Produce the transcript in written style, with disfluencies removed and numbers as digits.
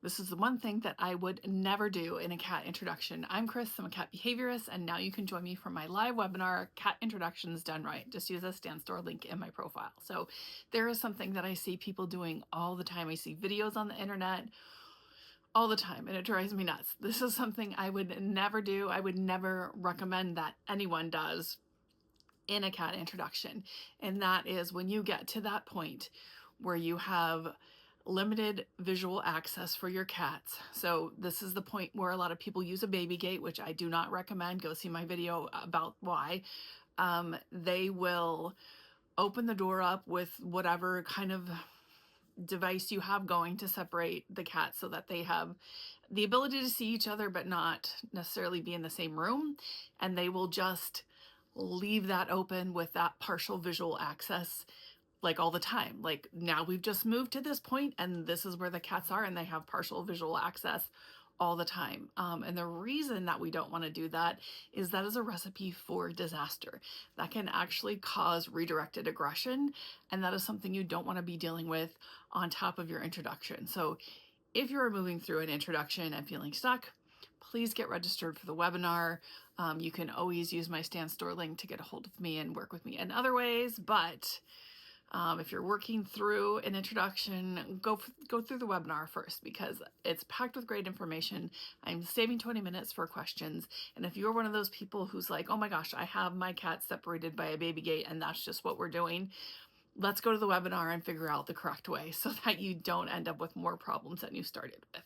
This is the one thing that I would never do in a cat introduction. I'm Chris, I'm a cat behaviorist, and now you can join me for my live webinar, Cat Introductions Done Right. Just use a Stand Store link in my profile. So there is something that I see people doing all the time. I see videos on the internet all the time, and it drives me nuts. This is something I would never do. I would never recommend that anyone does in a cat introduction. And that is when you get to that point where you have limited visual access for your cats. So this is the point where a lot of people use a baby gate, which I do not recommend. Go see my video about why. They will open the door up with whatever kind of device you have going to separate the cats so that they have the ability to see each other but not necessarily be in the same room, and they will just leave that open with that partial visual access like all the time. Like, now we've just moved to this point and this is where the cats are, and they have partial visual access all the time. And the reason that we don't want to do that is that is a recipe for disaster. That can actually cause redirected aggression, and that is something you don't want to be dealing with on top of your introduction. So if you're moving through an introduction and feeling stuck, please get registered for the webinar. You can always use my Stand Store link to get a hold of me and work with me in other ways, but if you're working through an introduction, go through the webinar first, because it's packed with great information. I'm saving 20 minutes for questions. And if you're one of those people who's like, oh my gosh, I have my cat separated by a baby gate and that's just what we're doing, let's go to the webinar and figure out the correct way so that you don't end up with more problems than you started with.